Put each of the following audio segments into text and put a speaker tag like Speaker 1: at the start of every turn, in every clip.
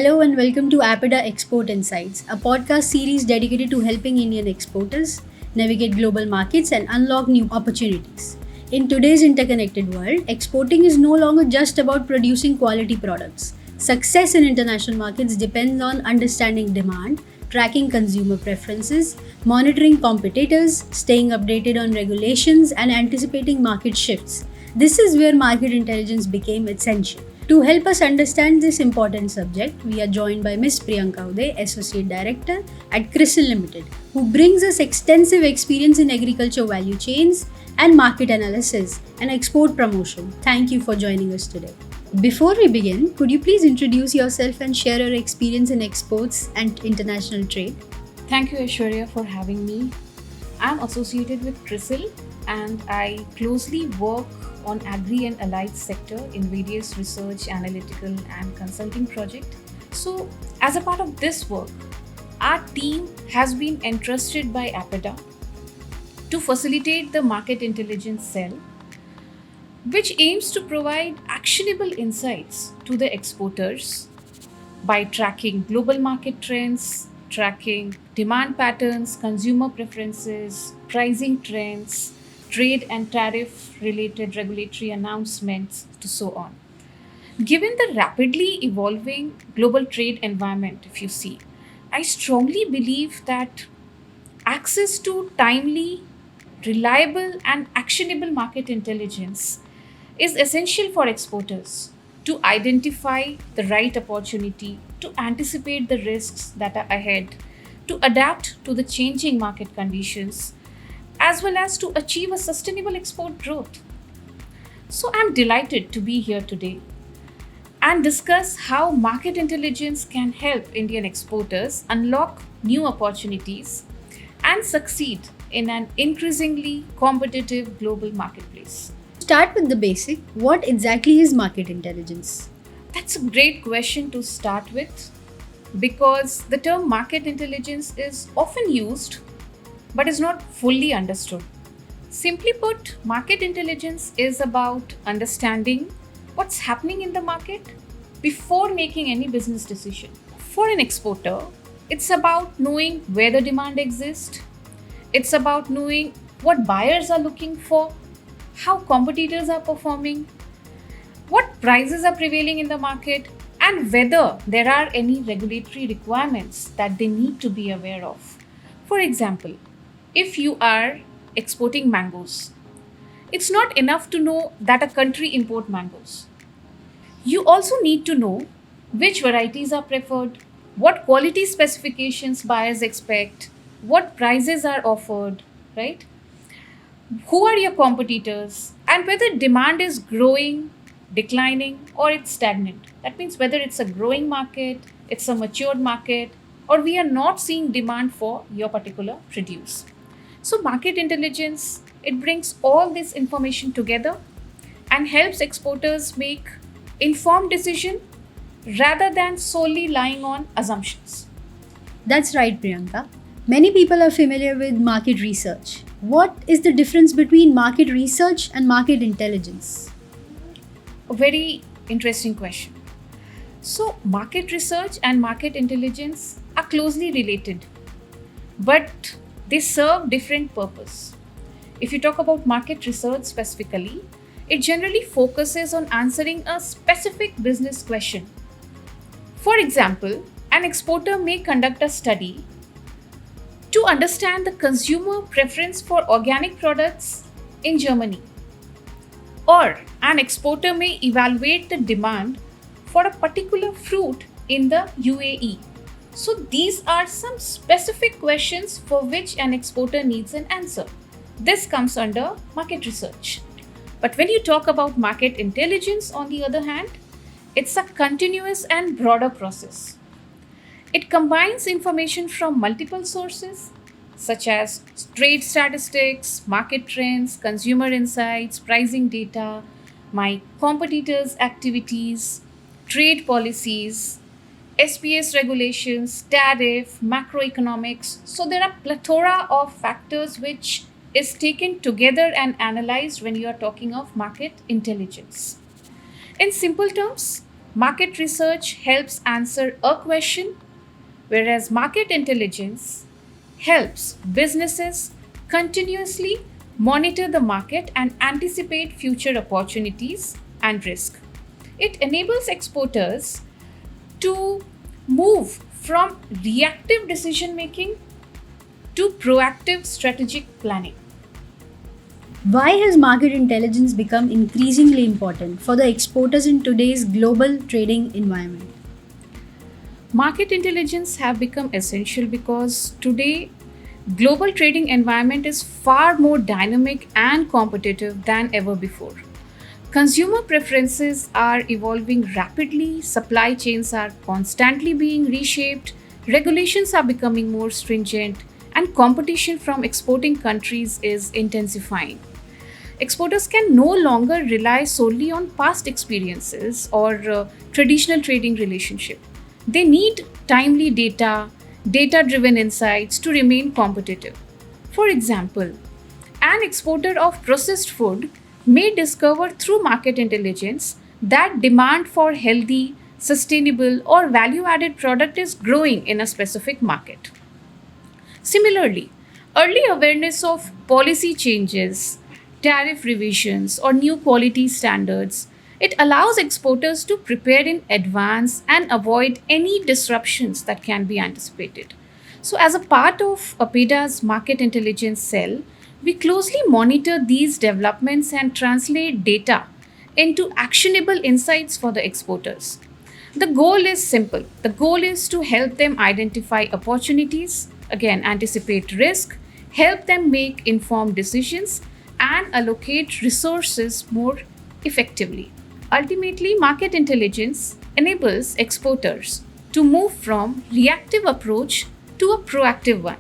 Speaker 1: Hello and welcome to APEDA Export Insights, a podcast series dedicated to helping Indian exporters navigate global markets and unlock new opportunities. In today's interconnected world, exporting is no longer just about producing quality products. Success in international markets depends on understanding demand, tracking consumer preferences, monitoring competitors, staying updated on regulations, and anticipating market shifts. This is where market intelligence became essential. To help us understand this important subject, we are joined by Ms. Priyanka Uday, Associate Director at CRISIL Limited, who brings us extensive experience in agriculture value chains and market analysis and export promotion. Thank you for joining us today. Before we begin, could you please introduce yourself and share your experience in exports and international trade?
Speaker 2: Thank you, Aishwarya, for having me. I'm associated with CRISIL and I closely work on agri and allied sector in various research, analytical and consulting projects. So, as a part of this work, our team has been entrusted by APEDA to facilitate the market intelligence cell, which aims to provide actionable insights to the exporters by tracking global market trends, tracking demand patterns, consumer preferences, pricing trends, trade and tariff related regulatory announcements, to so on. Given the rapidly evolving global trade environment, if you see, I strongly believe that access to timely, reliable, and actionable market intelligence is essential for exporters to identify the right opportunity, to anticipate the risks that are ahead, to adapt to the changing market conditions, as well as to achieve a sustainable export growth. So I'm delighted to be here today and discuss how market intelligence can help Indian exporters unlock new opportunities and succeed in an increasingly competitive global marketplace.
Speaker 1: Start with the basic. What exactly is market intelligence?
Speaker 2: That's a great question to start with because the term market intelligence is often used but is not fully understood. Simply put, market intelligence is about understanding what's happening in the market before making any business decision. For an exporter, it's about knowing where the demand exists, it's about knowing what buyers are looking for, how competitors are performing, what prices are prevailing in the market, and whether there are any regulatory requirements that they need to be aware of. For example, if you are exporting mangoes, it's not enough to know that a country import mangoes. You also need to know which varieties are preferred, what quality specifications buyers expect, what prices are offered, right? Who are your competitors, and whether demand is growing, declining, or it's stagnant. That means whether it's a growing market, it's a matured market, or we are not seeing demand for your particular produce. So market intelligence, it brings all this information together and helps exporters make informed decision rather than solely lying on assumptions.
Speaker 1: That's right, Priyanka. Many people are familiar with market research. What is the difference between market research and market intelligence?
Speaker 2: A very interesting question. So, market research and market intelligence are closely related, but they serve different purpose. If you talk about market research specifically, it generally focuses on answering a specific business question. For example, an exporter may conduct a study to understand the consumer preference for organic products in Germany, or an exporter may evaluate the demand for a particular fruit in the UAE. So, these are some specific questions for which an exporter needs an answer. This comes under market research. But when you talk about market intelligence, on the other hand, it's a continuous and broader process. It combines information from multiple sources such as trade statistics, market trends, consumer insights, pricing data, my competitors' activities, trade policies, SPS regulations, tariff, macroeconomics. So there are plethora of factors which is taken together and analyzed when you are talking of market intelligence. In simple terms, Market research helps answer a question, whereas market intelligence helps businesses continuously monitor the market and anticipate future opportunities and risk. It enables exporters to move from reactive decision making to proactive strategic planning.
Speaker 1: Why has market intelligence become increasingly important for the exporters in today's global trading environment?
Speaker 2: Market intelligence have become essential because today global trading environment is far more dynamic and competitive than ever before. Consumer preferences are evolving rapidly, supply chains are constantly being reshaped, regulations are becoming more stringent, and competition from exporting countries is intensifying. Exporters can no longer rely solely on past experiences or traditional trading relationship. They need timely data, data-driven insights to remain competitive. For example, an exporter of processed food may discover through market intelligence that demand for healthy, sustainable, or value added product is growing in a specific market. Similarly, early awareness of policy changes, tariff revisions, or new quality standards, it allows exporters to prepare in advance and avoid any disruptions that can be anticipated. So, as a part of APEDA's market intelligence cell, we closely monitor these developments and translate data into actionable insights for the exporters. The goal is simple. The goal is to help them identify opportunities, again, anticipate risk, help them make informed decisions, and allocate resources more effectively. Ultimately, market intelligence enables exporters to move from reactive approach to a proactive one.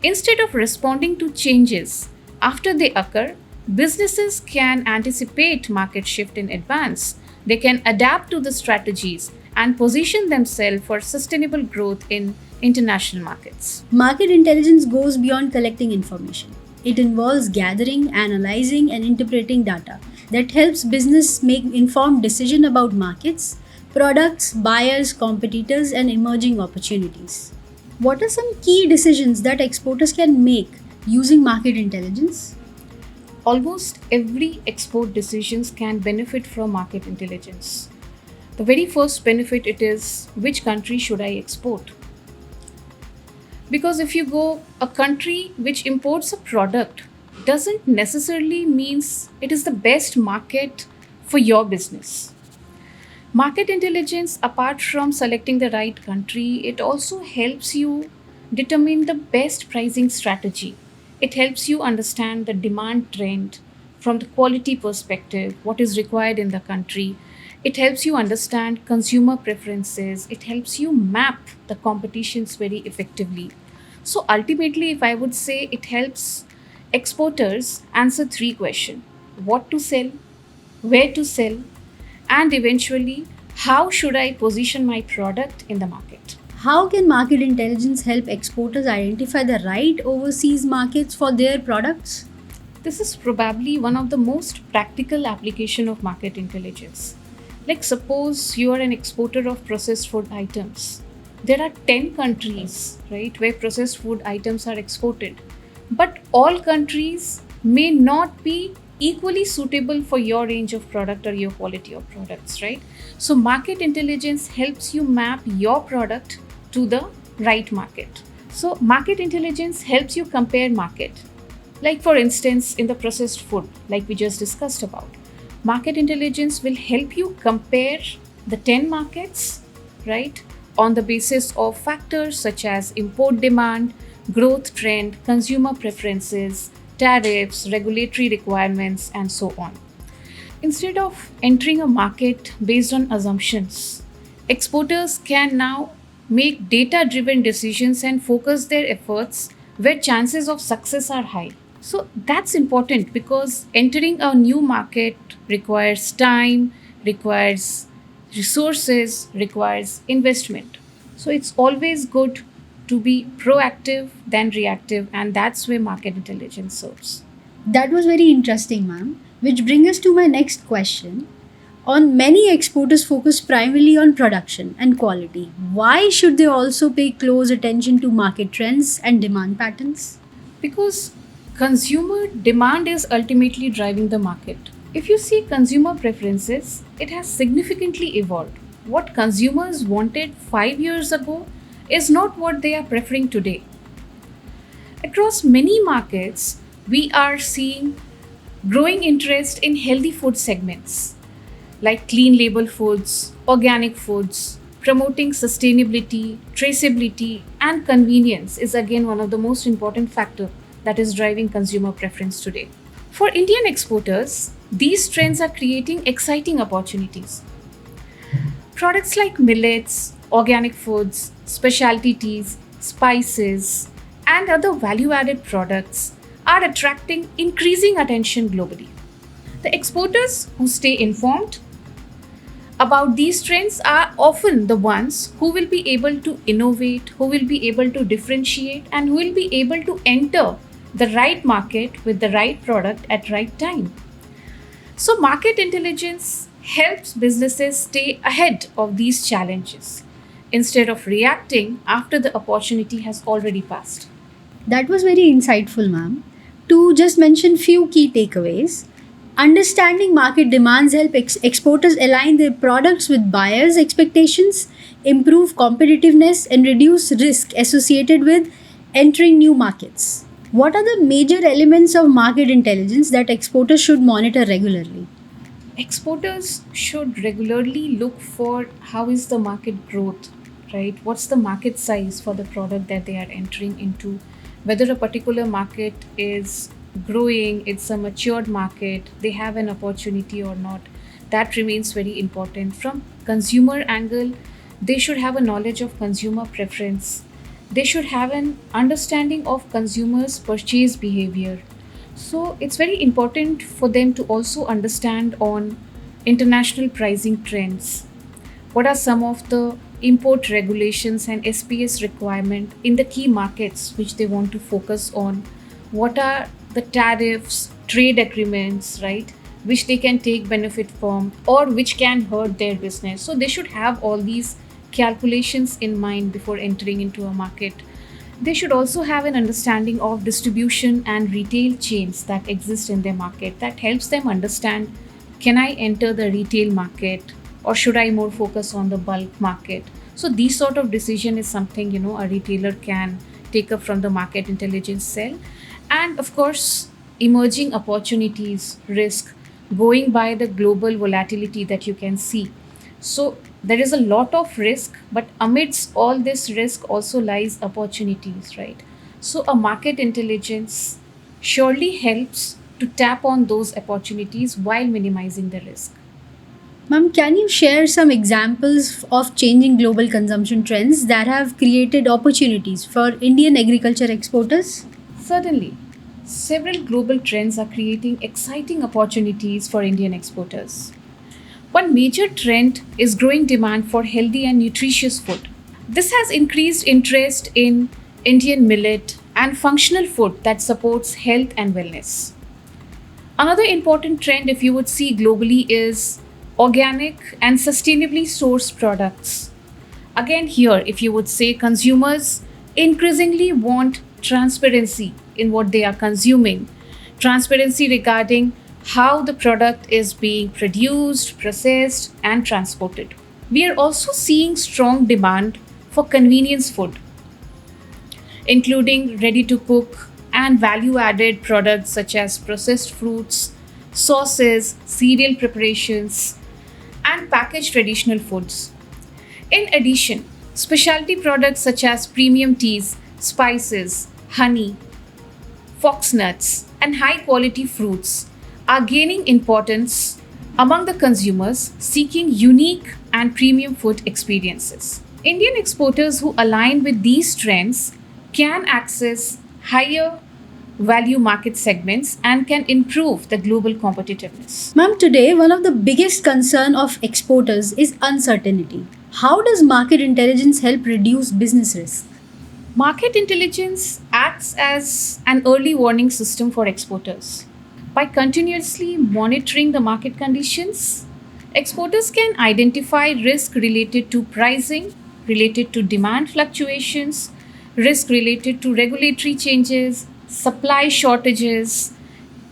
Speaker 2: Instead of responding to changes after they occur, businesses can anticipate market shift in advance. They can adapt to the strategies and position themselves for sustainable growth in international markets.
Speaker 1: Market intelligence goes beyond collecting information. It involves gathering, analyzing, and interpreting data that helps business make informed decisions about markets, products, buyers, competitors, and emerging opportunities. What are some key decisions that exporters can make using market intelligence?
Speaker 2: Almost every export decisions can benefit from market intelligence. The very first benefit it is which country should I export? Because if you go a country which imports a product doesn't necessarily means it is the best market for your business. Market intelligence, apart from selecting the right country, it also helps you determine the best pricing strategy. It helps you understand the demand trend from the quality perspective, what is required in the country. It helps you understand consumer preferences. It helps you map the competitions very effectively. So ultimately, if I would say, it helps exporters answer three questions: what to sell, where to sell, and eventually, how should I position my product in the market?
Speaker 1: How can market intelligence help exporters identify the right overseas markets for their products?
Speaker 2: This is probably one of the most practical application of market intelligence. Like suppose you are an exporter of processed food items. There are 10 countries, right, where processed food items are exported. But all countries may not be equally suitable for your range of product or your quality of products, right? So market intelligence helps you map your product to the right market. So market intelligence helps you compare market. Like for instance, in the processed food, like we just discussed about, market intelligence will help you compare the 10 markets, right, on the basis of factors such as import demand, growth trend, consumer preferences, tariffs, regulatory requirements, and so on. Instead of entering a market based on assumptions, exporters can now make data driven decisions and focus their efforts where chances of success are high. So that's important because entering a new market requires time, requires resources, requires investment. So it's always good to be proactive than reactive, and that's where market intelligence serves.
Speaker 1: That was very interesting, ma'am. Which brings us to my next question. On many exporters focus primarily on production and quality. Why should they also pay close attention to market trends and demand patterns?
Speaker 2: Because consumer demand is ultimately driving the market. If you see consumer preferences, it has significantly evolved. What consumers wanted 5 years ago is not what they are preferring today. Across many markets, we are seeing growing interest in healthy food segments like clean label foods, organic foods. Promoting sustainability, traceability, and convenience is again one of the most important factors that is driving consumer preference today. For Indian exporters, these trends are creating exciting opportunities. Products like millets, organic foods, specialty teas, spices, and other value added products are attracting increasing attention globally. The exporters who stay informed about these trends are often the ones who will be able to innovate, who will be able to differentiate, and who will be able to enter the right market with the right product at right time. So market intelligence helps businesses stay ahead of these challenges instead of reacting after the opportunity has already passed.
Speaker 1: That was very insightful, ma'am. To just mention few key takeaways, understanding market demands help exporters align their products with buyers' expectations, improve competitiveness, and reduce risk associated with entering new markets. What are the major elements of market intelligence that exporters should monitor regularly?
Speaker 2: Exporters should regularly look for how is the market growth, right? What's the market size for the product that they are entering into? Whether a particular market is growing, it's a matured market, they have an opportunity or not. That remains very important. From consumer angle, they should have a knowledge of consumer preference. They should have an understanding of consumers' purchase behavior. So it's very important for them to also understand on international pricing trends. What are some of the import regulations and SPS requirement in the key markets which they want to focus on? What are the tariffs, trade agreements, right? Which they can take benefit from or which can hurt their business. So they should have all these calculations in mind before entering into a market. They should also have an understanding of distribution and retail chains that exist in their market. That helps them understand, can I enter the retail market or should I more focus on the bulk market? So these sort of decision is something a retailer can take up from the market intelligence cell. And of course, emerging opportunities, risk, going by the global volatility that you can see. So there is a lot of risk, but amidst all this risk also lies opportunities, right? So a market intelligence surely helps to tap on those opportunities while minimizing the risk.
Speaker 1: Ma'am, can you share some examples of changing global consumption trends that have created opportunities for Indian agriculture exporters?
Speaker 2: Certainly, several global trends are creating exciting opportunities for Indian exporters. One major trend is growing demand for healthy and nutritious food. This has increased interest in Indian millet and functional food that supports health and wellness. Another important trend, if you would see globally, is organic and sustainably sourced products. Again, here, if you would say consumers increasingly want transparency in what they are consuming, transparency regarding how the product is being produced, processed, and transported. We are also seeing strong demand for convenience food, including ready to cook and value added products such as processed fruits, sauces, cereal preparations, and packaged traditional foods. In addition, specialty products such as premium teas, spices, honey, fox nuts, and high quality fruits are gaining importance among the consumers seeking unique and premium food experiences. Indian exporters who align with these trends can access higher value market segments and can improve the global competitiveness.
Speaker 1: Ma'am, today one of the biggest concern of exporters is uncertainty. How does market intelligence help reduce business risk?
Speaker 2: Market intelligence acts as an early warning system for exporters. By continuously monitoring the market conditions, Exporters can identify risk related to pricing, related to demand fluctuations, risk related to regulatory changes, supply shortages,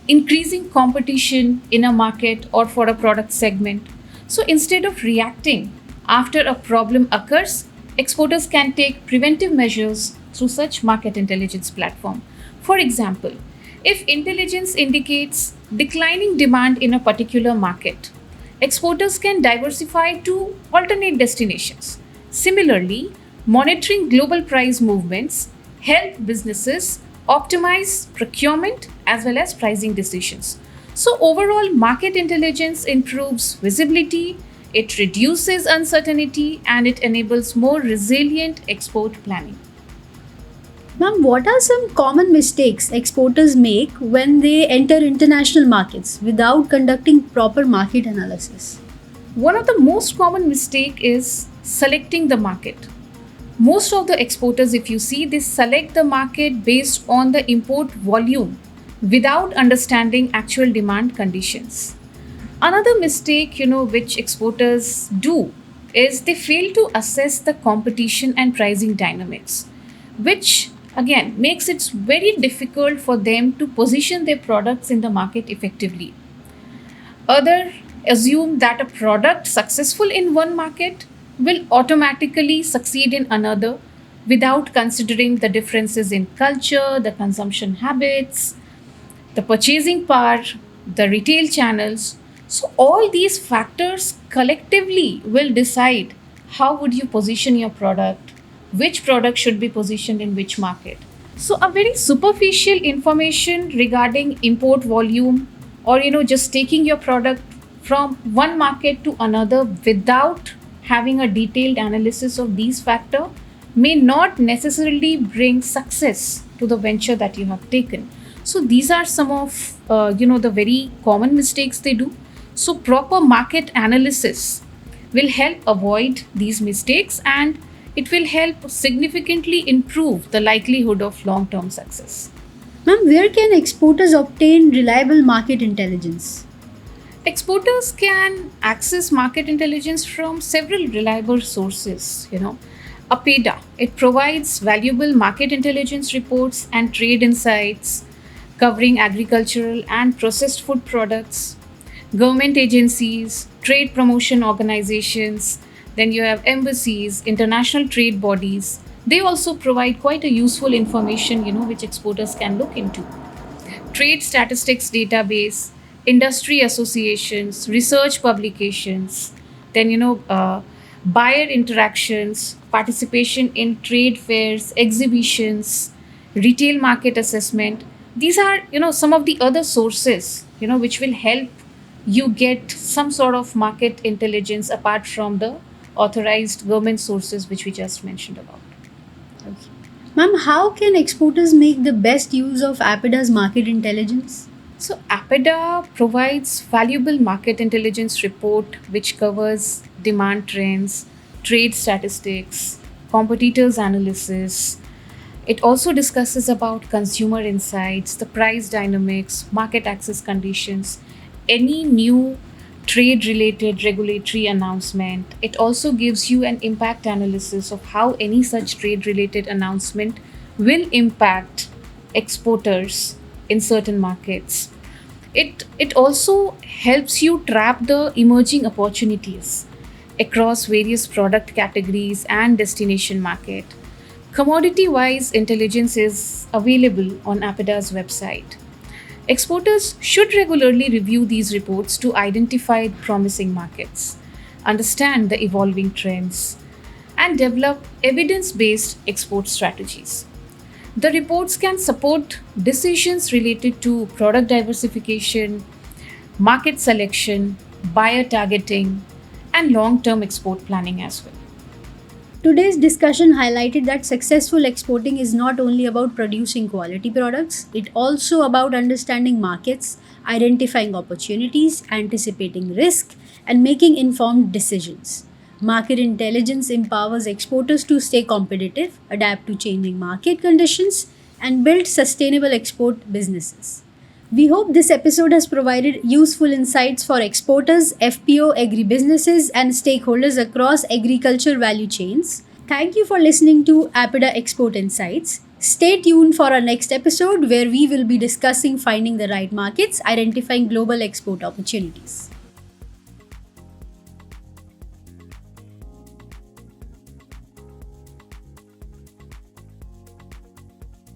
Speaker 2: increasing competition in a market or for a product segment. So instead of reacting after a problem occurs, exporters can take preventive measures through such market intelligence platform. For example, if intelligence indicates declining demand in a particular market, exporters can diversify to alternate destinations. Similarly, monitoring global price movements help businesses optimize procurement as well as pricing decisions. So overall, market intelligence improves visibility, it reduces uncertainty, and it enables more resilient export planning.
Speaker 1: Ma'am, what are some common mistakes exporters make when they enter international markets without conducting proper market analysis?
Speaker 2: One of the most common mistake is selecting the market. Most of the exporters, if you see, they select the market based on the import volume without understanding actual demand conditions. Another mistake, which exporters do is they fail to assess the competition and pricing dynamics, which again makes it very difficult for them to position their products in the market effectively. Other assume that a product successful in one market will automatically succeed in another without considering the differences in culture, the consumption habits, the purchasing power, the retail channels. So all these factors collectively will decide how would you position your product, which product should be positioned in which market. So a very superficial information regarding import volume or just taking your product from one market to another without having a detailed analysis of these factors may not necessarily bring success to the venture that you have taken. So these are some of the very common mistakes they do. So proper market analysis will help avoid these mistakes, and it will help significantly improve the likelihood of long term success.
Speaker 1: Ma'am, where can exporters obtain reliable market intelligence?
Speaker 2: Exporters can access market intelligence from several reliable sources. APEDA, it provides valuable market intelligence reports and trade insights covering agricultural and processed food products, government agencies, trade promotion organizations, then you have embassies, international trade bodies. They also provide quite a useful information, which exporters can look into. Trade statistics database, industry associations, research publications, then buyer interactions, participation in trade fairs, exhibitions, retail market assessment. These are some of the other sources which will help you get some sort of market intelligence apart from the authorized government sources which we just mentioned about.
Speaker 1: Okay. Ma'am, how can exporters make the best use of APEDA's market intelligence?
Speaker 2: So APEDA provides valuable market intelligence report which covers demand trends, trade statistics, competitors analysis. It also discusses about consumer insights, the price dynamics, market access conditions, any new trade related regulatory announcement. It also gives you an impact analysis of how any such trade related announcement will impact exporters in certain markets. It also helps you trap the emerging opportunities across various product categories and destination market. Commodity wise intelligence is available on APEDA's website. Exporters should regularly review these reports to identify promising markets, understand the evolving trends, and develop evidence based export strategies. The reports can support decisions related to product diversification, market selection, buyer targeting, and long term export planning as well.
Speaker 1: Today's discussion highlighted that successful exporting is not only about producing quality products, it also about understanding markets, identifying opportunities, anticipating risk, and making informed decisions. Market intelligence empowers exporters to stay competitive, adapt to changing market conditions, and build sustainable export businesses. We hope this episode has provided useful insights for exporters, FPO, agribusinesses, and stakeholders across agriculture value chains. Thank you for listening to APEDA Export Insights. Stay tuned for our next episode where we will be discussing finding the right markets, identifying global export opportunities.